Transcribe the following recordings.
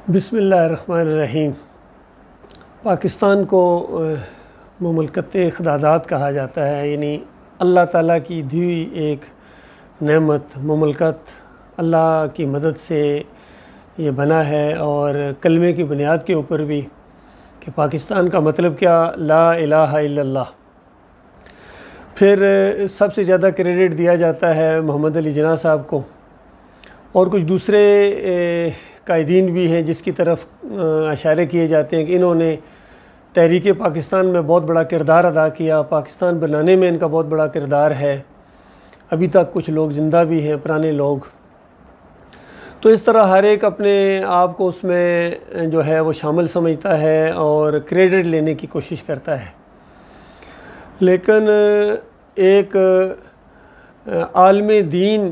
بسم اللہ الرحمن الرحیم۔ پاکستان کو مملکت خدادات کہا جاتا ہے، یعنی اللہ تعالیٰ کی دی ہوئی ایک نعمت مملکت اللہ کی مدد سے یہ بنا ہے، اور کلمے کی بنیاد کے اوپر بھی کہ پاکستان کا مطلب کیا، لا الہ الا اللہ۔ پھر سب سے زیادہ کریڈٹ دیا جاتا ہے محمد علی جناح صاحب کو، اور کچھ دوسرے قائدین بھی ہیں جس کی طرف اشارے کیے جاتے ہیں کہ انہوں نے تحریک پاکستان میں بہت بڑا کردار ادا کیا، پاکستان بنانے میں ان کا بہت بڑا کردار ہے۔ ابھی تک کچھ لوگ زندہ بھی ہیں، پرانے لوگ۔ تو اس طرح ہر ایک اپنے آپ کو اس میں جو ہے وہ شامل سمجھتا ہے اور کریڈٹ لینے کی کوشش کرتا ہے، لیکن ایک عالم دین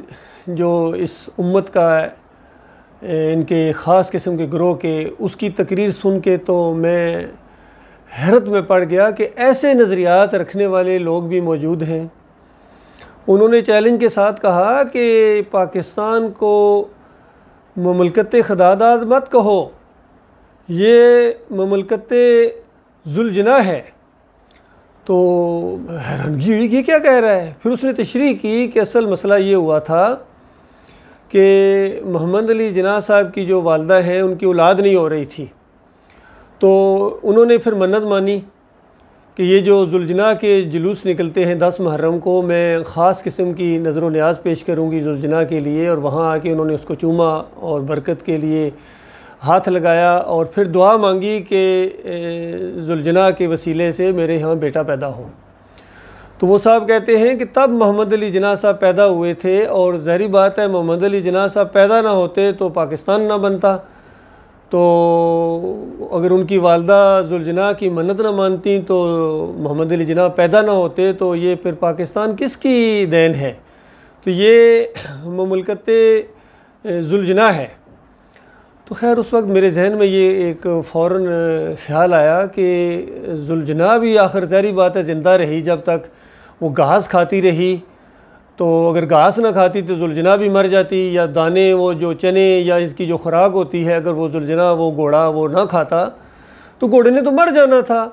جو اس امت کا ان کے خاص قسم کے گروہ کے، اس کی تقریر سن کے تو میں حیرت میں پڑ گیا کہ ایسے نظریات رکھنے والے لوگ بھی موجود ہیں۔ انہوں نے چیلنج کے ساتھ کہا کہ پاکستان کو مملکت خدادات مت کہو، یہ مملکت ذوالجناح ہے۔ تو حیرانگی ہوئی کہ یہ کیا کہہ رہا ہے۔ پھر اس نے تشریح کی کہ اصل مسئلہ یہ ہوا تھا کہ محمد علی جناح صاحب کی جو والدہ ہیں ان کی اولاد نہیں ہو رہی تھی، تو انہوں نے پھر منت مانی کہ یہ جو ذوالجناح کے جلوس نکلتے ہیں 10 محرم کو، میں خاص قسم کی نظر و نیاز پیش کروں گی ذوالجناح کے لیے، اور وہاں آ کے انہوں نے اس کو چوما اور برکت کے لیے ہاتھ لگایا، اور پھر دعا مانگی کہ ذوالجناح کے وسیلے سے میرے ہاں بیٹا پیدا ہو۔ تو وہ صاحب کہتے ہیں کہ تب محمد علی جناح صاحب پیدا ہوئے تھے، اور ظاہری بات ہے محمد علی جناح صاحب پیدا نہ ہوتے تو پاکستان نہ بنتا، تو اگر ان کی والدہ ذوالجناح کی منت نہ مانتی تو محمد علی جناح پیدا نہ ہوتے، تو یہ پھر پاکستان کس کی دین ہے؟ تو یہ مملکت ذوالجناح ہے۔ تو خیر اس وقت میرے ذہن میں یہ ایک فوراً خیال آیا کہ ذوالجناح بھی آخر ظاہری بات ہے زندہ رہی جب تک وہ گھاس کھاتی رہی، تو اگر گھاس نہ کھاتی تو ذوالجناح بھی مر جاتی، یا دانے وہ جو چنے یا اس کی جو خوراک ہوتی ہے، اگر وہ ذوالجناح وہ گھوڑا وہ نہ کھاتا تو گھوڑے نے تو مر جانا تھا۔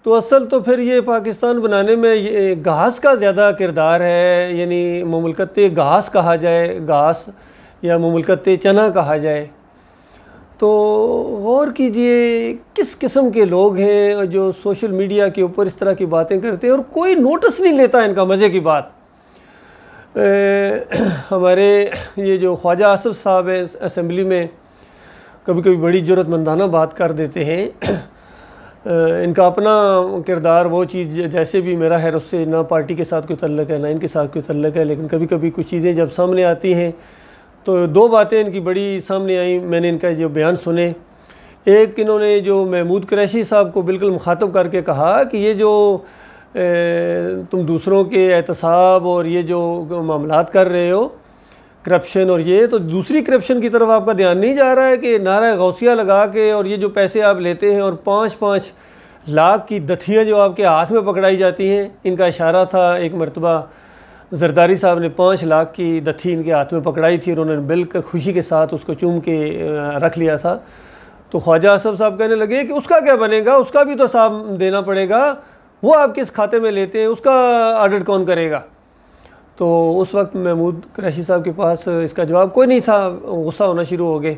تو اصل تو پھر یہ پاکستان بنانے میں یہ گھاس کا زیادہ کردار ہے، یعنی مملکت گھاس کہا جائے، گھاس یا مملکت چنا کہا جائے۔ تو غور کیجئے کس قسم کے لوگ ہیں جو سوشل میڈیا کے اوپر اس طرح کی باتیں کرتے ہیں اور کوئی نوٹس نہیں لیتا ان کا۔ مزے کی بات، ہمارے یہ جو خواجہ آصف صاحب ہیں اسمبلی میں کبھی کبھی بڑی جرأت مندانہ بات کر دیتے ہیں۔ ان کا اپنا کردار وہ چیز جیسے بھی میرا ہے، اس سے نہ پارٹی کے ساتھ کوئی تعلق ہے نہ ان کے ساتھ کوئی تعلق ہے، لیکن کبھی کبھی کچھ چیزیں جب سامنے آتی ہیں تو 2 باتیں ان کی بڑی سامنے آئیں۔ میں نے ان کا جو بیان سنے، ایک انہوں نے جو محمود قریشی صاحب کو بالکل مخاطب کر کے کہا کہ یہ جو تم دوسروں کے احتساب اور یہ جو معاملات کر رہے ہو کرپشن، اور یہ تو دوسری کرپشن کی طرف آپ کا دھیان نہیں جا رہا ہے کہ نعرہ غوثیہ لگا کے اور یہ جو پیسے آپ لیتے ہیں اور 5-5 لاکھ کی دتھیاں جو آپ کے ہاتھ میں پکڑائی جاتی ہیں۔ ان کا اشارہ تھا ایک مرتبہ زرداری صاحب نے 5 لاکھ کی دتھی ان کے ہاتھ میں پکڑائی تھی، اور انہوں نے بالکل خوشی کے ساتھ اس کو چوم کے رکھ لیا تھا۔ تو خواجہ آصف صاحب کہنے لگے کہ اس کا کیا بنے گا، اس کا بھی تو حساب دینا پڑے گا، وہ آپ کس کھاتے میں لیتے ہیں، اس کا آڈٹ کون کرے گا؟ تو اس وقت محمود قریشی صاحب کے پاس اس کا جواب کوئی نہیں تھا، غصہ ہونا شروع ہو گئے۔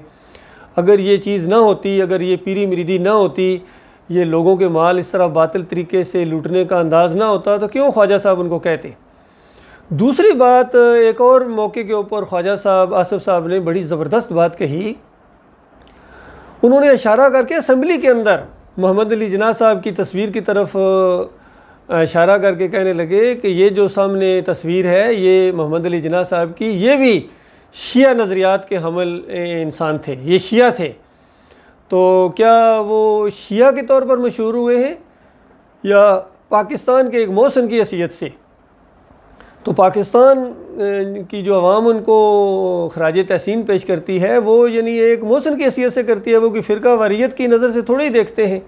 اگر یہ چیز نہ ہوتی، اگر یہ پیری مریدی نہ ہوتی، یہ لوگوں کے مال اس طرح باطل طریقے سے لوٹنے کا انداز نہ ہوتا، تو کیوں خواجہ صاحب ان کو کہتے؟ دوسری بات، ایک اور موقع کے اوپر خواجہ صاحب آصف صاحب نے بڑی زبردست بات کہی۔ انہوں نے اشارہ کر کے اسمبلی کے اندر محمد علی جناح صاحب کی تصویر کی طرف اشارہ کر کے کہنے لگے کہ یہ جو سامنے تصویر ہے یہ محمد علی جناح صاحب کی، یہ بھی شیعہ نظریات کے حامل انسان تھے، یہ شیعہ تھے۔ تو کیا وہ شیعہ کے طور پر مشہور ہوئے ہیں یا پاکستان کے ایک محسن کی حیثیت سے؟ تو پاکستان کی جو عوام ان کو خراج تحسین پیش کرتی ہے، وہ یعنی ایک محسن کی حیثیت سے کرتی ہے، وہ کہ فرقہ واریت کی نظر سے تھوڑی دیکھتے ہیں۔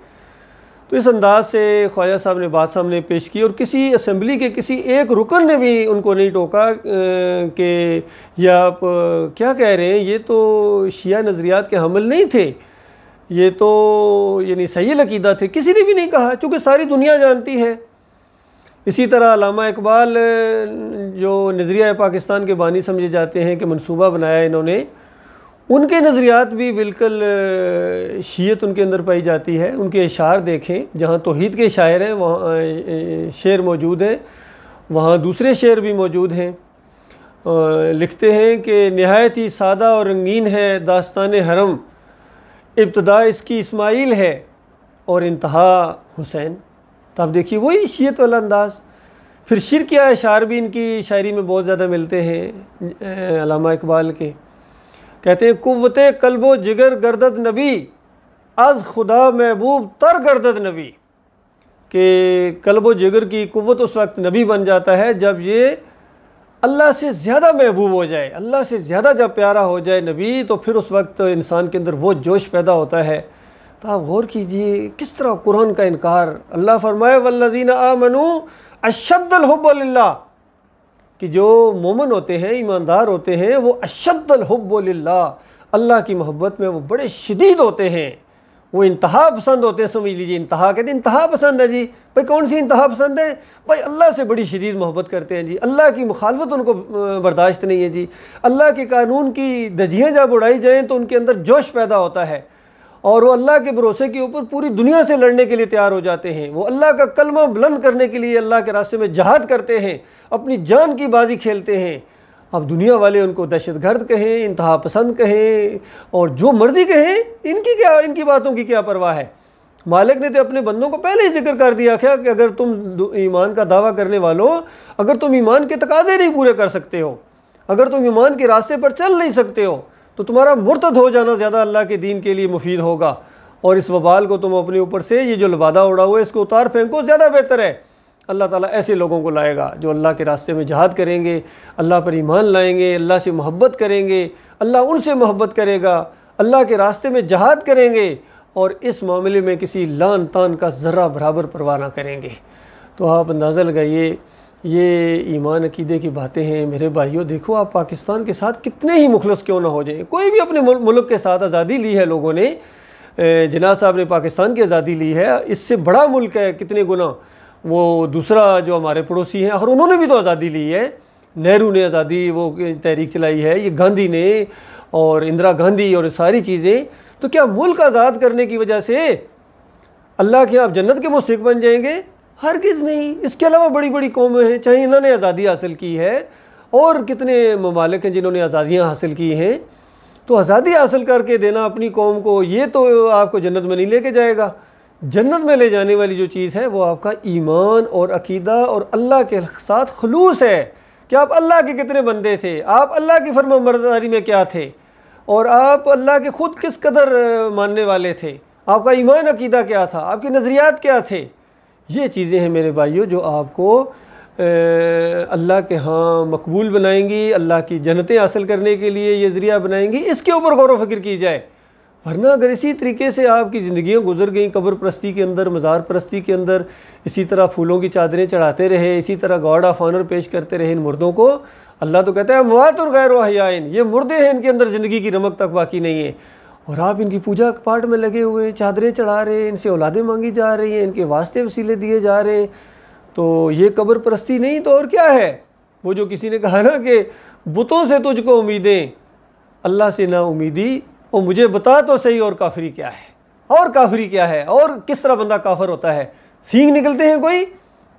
تو اس انداز سے خواجہ صاحب نے بات سامنے پیش کی، اور کسی اسمبلی کے کسی ایک رکن نے بھی ان کو نہیں ٹوکا کہ یا آپ کیا کہہ رہے ہیں، یہ تو شیعہ نظریات کے حامل نہیں تھے، یہ تو یعنی صحیح عقیدہ تھے، کسی نے بھی نہیں کہا، چونکہ ساری دنیا جانتی ہے۔ اسی طرح علامہ اقبال جو نظریہ پاکستان کے بانی سمجھے جاتے ہیں کہ منصوبہ بنایا انہوں نے، ان کے نظریات بھی بالکل شیعت ان کے اندر پائی جاتی ہے۔ ان کے اشعار دیکھیں، جہاں توحید کے شاعر ہیں وہاں شعر موجود ہیں، وہاں دوسرے شعر بھی موجود ہیں۔ لکھتے ہیں کہ نہایت ہی سادہ اور رنگین ہے داستان حرم، ابتدا اس کی اسماعیل ہے اور انتہا حسین۔ تو آپ دیکھیے وہی شیعت والا انداز۔ پھر شرکیہ اشعار بھی ان کی شاعری میں بہت زیادہ ملتے ہیں علامہ اقبال کے۔ کہتے ہیں قوت قلب و جگر گردد نبی، از خدا محبوب تر گردد نبی، کہ قلب و جگر کی قوت اس وقت نبی بن جاتا ہے جب یہ اللہ سے زیادہ محبوب ہو جائے، اللہ سے زیادہ جب پیارا ہو جائے نبی، تو پھر اس وقت انسان کے اندر وہ جوش پیدا ہوتا ہے۔ تو آپ غور کیجئے کس طرح قرآن کا انکار۔ اللہ فرمائے والذین آمنوا اشد الحب للہ، کہ جو مومن ہوتے ہیں، ایماندار ہوتے ہیں، وہ اشد الحب للہ، اللہ کی محبت میں وہ بڑے شدید ہوتے ہیں، وہ انتہا پسند ہوتے ہیں۔ سمجھ لیجیے انتہا کہتے ہیں انتہا پسند ہے جی، بھائی کون سی انتہا پسند ہے؟ بھائی اللہ سے بڑی شدید محبت کرتے ہیں جی، اللہ کی مخالفت ان کو برداشت نہیں ہے جی، اللہ کے قانون کی دھجیاں جب اڑائی جائیں تو ان کے اندر جوش پیدا ہوتا ہے، اور وہ اللہ کے بھروسے کے اوپر پوری دنیا سے لڑنے کے لیے تیار ہو جاتے ہیں، وہ اللہ کا کلمہ بلند کرنے کے لیے اللہ کے راستے میں جہاد کرتے ہیں، اپنی جان کی بازی کھیلتے ہیں۔ اب دنیا والے ان کو دہشت گرد کہیں، انتہا پسند کہیں، اور جو مرضی کہیں، ان کی باتوں کی کیا پرواہ ہے۔ مالک نے تو اپنے بندوں کو پہلے ہی ذکر کر دیا کہ اگر تم ایمان کا دعویٰ کرنے والوں، اگر تم ایمان کے تقاضے نہیں پورے کر سکتے ہو، اگر تم ایمان کے راستے پر چل نہیں سکتے ہو، تو تمہارا مرتد ہو جانا زیادہ اللہ کے دین کے لیے مفید ہوگا، اور اس وبال کو تم اپنے اوپر سے، یہ جو لبادہ اڑا ہوا ہے اس کو اتار پھینکو، زیادہ بہتر ہے۔ اللہ تعالیٰ ایسے لوگوں کو لائے گا جو اللہ کے راستے میں جہاد کریں گے، اللہ پر ایمان لائیں گے، اللہ سے محبت کریں گے، اللہ ان سے محبت کرے گا، اللہ کے راستے میں جہاد کریں گے، اور اس معاملے میں کسی لان تان کا ذرہ برابر پرواہ نہ کریں گے۔ تو آپ اندازہ لگائیے یہ ایمان عقیدے کی باتیں ہیں۔ میرے بھائیوں دیکھو، آپ پاکستان کے ساتھ کتنے ہی مخلص کیوں نہ ہو جائیں، کوئی بھی اپنے ملک کے ساتھ آزادی لی ہے لوگوں نے، جناح صاحب نے پاکستان کی آزادی لی ہے، اس سے بڑا ملک ہے کتنے گنا وہ دوسرا جو ہمارے پڑوسی ہیں، اور انہوں نے بھی تو آزادی لی ہے۔ نہرو نے آزادی وہ تحریک چلائی ہے، یہ گاندھی نے اور اندرا گاندھی اور ساری چیزیں۔ تو کیا ملک آزاد کرنے کی وجہ سے اللہ کے آپ جنت کے مستحق بن جائیں گے؟ ہرگز نہیں۔ اس کے علاوہ بڑی بڑی قومیں ہیں، چاہے انہوں نے آزادی حاصل کی ہے، اور کتنے ممالک ہیں جنہوں نے آزادیاں حاصل کی ہیں۔ تو آزادی حاصل کر کے دینا اپنی قوم کو، یہ تو آپ کو جنت میں نہیں لے کے جائے گا۔ جنت میں لے جانے والی جو چیز ہے وہ آپ کا ایمان اور عقیدہ اور اللہ کے ساتھ خلوص ہے، کہ آپ اللہ کے کتنے بندے تھے، آپ اللہ کی فرما برداری میں کیا تھے، اور آپ اللہ کے خود کس قدر ماننے والے تھے، آپ کا ایمان عقیدہ کیا تھا، آپ کے نظریات کیا تھے۔ یہ چیزیں ہیں میرے بھائیوں جو آپ کو اللہ کے ہاں مقبول بنائیں گی، اللہ کی جنتیں حاصل کرنے کے لیے یہ ذریعہ بنائیں گی۔ اس کے اوپر غور و فکر کی جائے، ورنہ اگر اسی طریقے سے آپ کی زندگیاں گزر گئیں قبر پرستی کے اندر، مزار پرستی کے اندر، اسی طرح پھولوں کی چادریں چڑھاتے رہے، اسی طرح گاڈ آف آنر پیش کرتے رہے ان مردوں کو، اللہ تو کہتا ہے اموات غیر احیاء، یہ مردے ہیں، ان کے اندر زندگی کی رمق تک باقی نہیں ہے، اور آپ ان کی پوجا پاٹ میں لگے ہوئے ہیں، چادریں چڑھا رہے ہیں، ان سے اولادیں مانگی جا رہی ہیں، ان کے واسطے وسیلے دیے جا رہے ہیں۔ تو یہ قبر پرستی نہیں تو اور کیا ہے؟ وہ جو کسی نے کہا نا کہ بتوں سے تجھ کو امیدیں، اللہ سے نا امیدی، اور مجھے بتا تو صحیح اور کافری کیا ہے، اور کافری کیا ہے، اور کس طرح بندہ کافر ہوتا ہے۔ سینگ نکلتے ہیں کوئی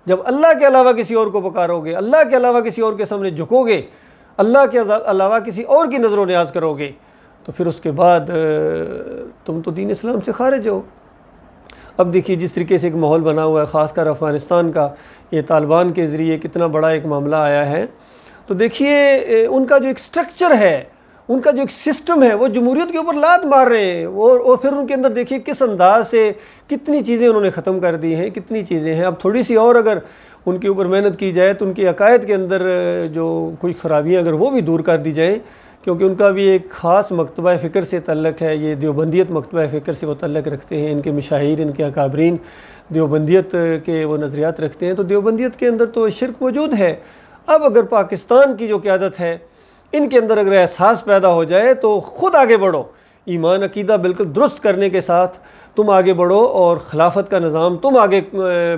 جب اللہ کے علاوہ کسی اور کو پکارو گے، اللہ کے علاوہ کسی اور کے سامنے جھکو گے، اللہ کے علاوہ کسی اور کی نظر و نیاز کرو گے، تو پھر اس کے بعد تم تو دین اسلام سے خارج ہو۔ اب دیکھیے جس طریقے سے ایک ماحول بنا ہوا ہے، خاص کر افغانستان کا، یہ طالبان کے ذریعے کتنا بڑا ایک معاملہ آیا ہے۔ تو دیکھیے ان کا جو ایک سٹرکچر ہے، ان کا جو ایک سسٹم ہے، وہ جمہوریت کے اوپر لات مار رہے ہیں، اور پھر ان کے اندر دیکھیے کس انداز سے کتنی چیزیں انہوں نے ختم کر دی ہیں، کتنی چیزیں ہیں۔ اب تھوڑی سی اور اگر ان کے اوپر محنت کی جائے تو ان کے عقائد کے اندر جو کوئی خرابیاں اگر وہ بھی دور کر دی جائیں، کیونکہ ان کا بھی ایک خاص مکتبہ فکر سے تعلق ہے، یہ دیوبندیت مکتبہ فکر سے وہ تعلق رکھتے ہیں، ان کے مشاہیر، ان کے اکابرین دیوبندیت کے وہ نظریات رکھتے ہیں، تو دیوبندیت کے اندر تو شرک موجود ہے۔ اب اگر پاکستان کی جو قیادت ہے ان کے اندر اگر احساس پیدا ہو جائے تو خود آگے بڑھو، ایمان عقیدہ بالکل درست کرنے کے ساتھ تم آگے بڑھو اور خلافت کا نظام تم آگے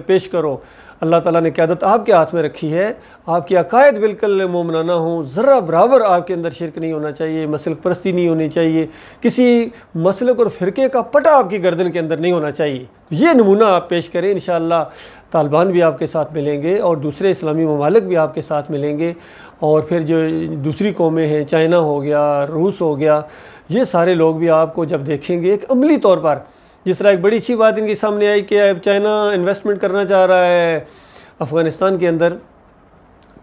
پیش کرو۔ اللہ تعالیٰ نے قیادت آپ کے ہاتھ میں رکھی ہے، آپ کی عقائد بالکل مومنانہ ہوں، ذرہ برابر آپ کے اندر شرک نہیں ہونا چاہیے، مسلک پرستی نہیں ہونی چاہیے، کسی مسلک اور فرقے کا پٹا آپ کی گردن کے اندر نہیں ہونا چاہیے۔ یہ نمونہ آپ پیش کریں، انشاءاللہ طالبان بھی آپ کے ساتھ ملیں گے اور دوسرے اسلامی ممالک بھی آپ کے ساتھ ملیں گے، اور پھر جو دوسری قومیں ہیں، چائنا ہو گیا، روس ہو گیا، یہ سارے لوگ بھی آپ کو جب دیکھیں گے ایک عملی طور پر، جس طرح ایک بڑی اچھی بات ان کے سامنے آئی کہ اب چائنا انویسٹمنٹ کرنا چاہ رہا ہے افغانستان کے اندر،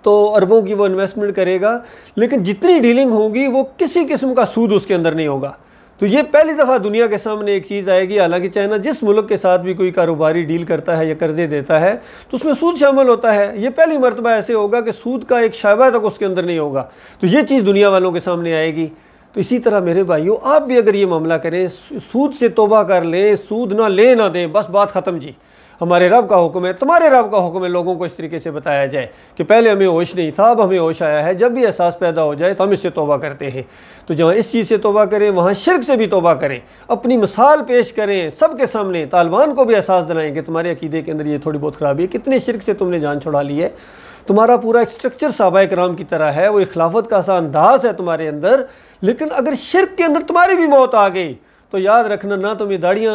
تو اربوں کی وہ انویسٹمنٹ کرے گا، لیکن جتنی ڈیلنگ ہوگی وہ کسی قسم کا سود اس کے اندر نہیں ہوگا۔ تو یہ پہلی دفعہ دنیا کے سامنے ایک چیز آئے گی، حالانکہ چائنا جس ملک کے ساتھ بھی کوئی کاروباری ڈیل کرتا ہے یا قرضے دیتا ہے تو اس میں سود شامل ہوتا ہے، یہ پہلی مرتبہ ایسے ہوگا کہ سود کا ایک شائبہ تک اس کے اندر نہیں ہوگا، تو یہ چیز دنیا والوں کے سامنے آئے گی۔ تو اسی طرح میرے بھائیوں، آپ بھی اگر یہ معاملہ کریں، سود سے توبہ کر لیں، سود نہ لیں نہ دیں، بس بات ختم جی۔ ہمارے رب کا حکم ہے، تمہارے رب کا حکم ہے، لوگوں کو اس طریقے سے بتایا جائے کہ پہلے ہمیں ہوش نہیں تھا، اب ہمیں ہوش آیا ہے، جب بھی احساس پیدا ہو جائے تو ہم اس سے توبہ کرتے ہیں۔ تو جہاں اس چیز سے توبہ کریں وہاں شرک سے بھی توبہ کریں، اپنی مثال پیش کریں سب کے سامنے، طالبان کو بھی احساس دلائیں کہ تمہارے عقیدے کے اندر یہ تھوڑی بہت خرابی ہے، کتنے شرک سے تم نے جان چھڑا لی ہے، تمہارا پورا ایک سٹرکچر صحابہ کرام کی طرح ہے، وہ خلافت کا سا انداز ہے تمہارے اندر، لیکن اگر شرک کے اندر تمہاری بھی موت آ گئی تو یاد رکھنا، نہ تمہیں داڑیاں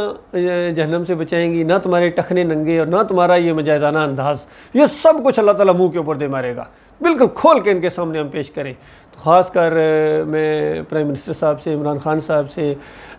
جہنم سے بچائیں گی، نہ تمہارے ٹخنے ننگے، اور نہ تمہارا یہ مجاہدانہ انداز، یہ سب کچھ اللہ تعالیٰ منہ کے اوپر دے مارے گا۔ بالکل کھول کے ان کے سامنے ہم پیش کریں۔ تو خاص کر میں پرائم منسٹر صاحب سے، عمران خان صاحب سے،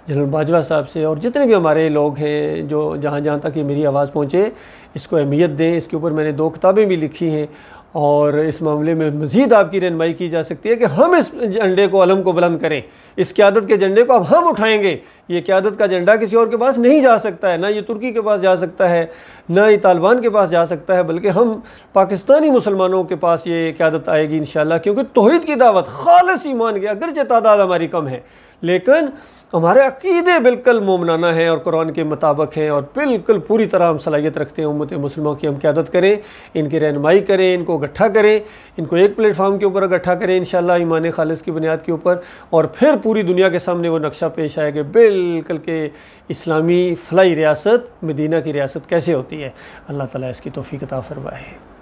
جنرل باجوہ صاحب سے، اور جتنے بھی ہمارے لوگ ہیں جو جہاں تک یہ میری آواز پہنچے اس کو اہمیت دیں۔ اس کے اوپر میں نے 2 کتابیں بھی لکھی ہیں، اور اس معاملے میں مزید آپ کی رہنمائی کی جا سکتی ہے کہ ہم اس جھنڈے کو، علم کو بلند کریں، اس قیادت کے جھنڈے کو اب ہم اٹھائیں گے۔ یہ قیادت کا جھنڈا کسی اور کے پاس نہیں جا سکتا ہے، نہ یہ ترکی کے پاس جا سکتا ہے، نہ یہ طالبان کے پاس جا سکتا ہے، بلکہ ہم پاکستانی مسلمانوں کے پاس یہ قیادت آئے گی انشاءاللہ، کیونکہ توحید کی دعوت، خالص ایمان کی، اگرچہ تعداد ہماری کم ہے لیکن ہمارے عقیدے بالکل مومنانہ ہیں اور قرآن کے مطابق ہیں، اور بالکل پوری طرح ہم صلاحیت رکھتے ہیں امت مسلموں کی ہم قیادت کریں، ان کی رہنمائی کریں، ان کو اکٹھا کریں، ان کو ایک پلیٹ فارم کے اوپر اکٹھا کریں انشاءاللہ ایمان خالص کی بنیاد کے اوپر، اور پھر پوری دنیا کے سامنے وہ نقشہ پیش آئے کہ بالکل کہ اسلامی فلاحی ریاست، مدینہ کی ریاست کیسے ہوتی ہے۔ اللہ تعالیٰ اس کی توفیق عطا فرمائے۔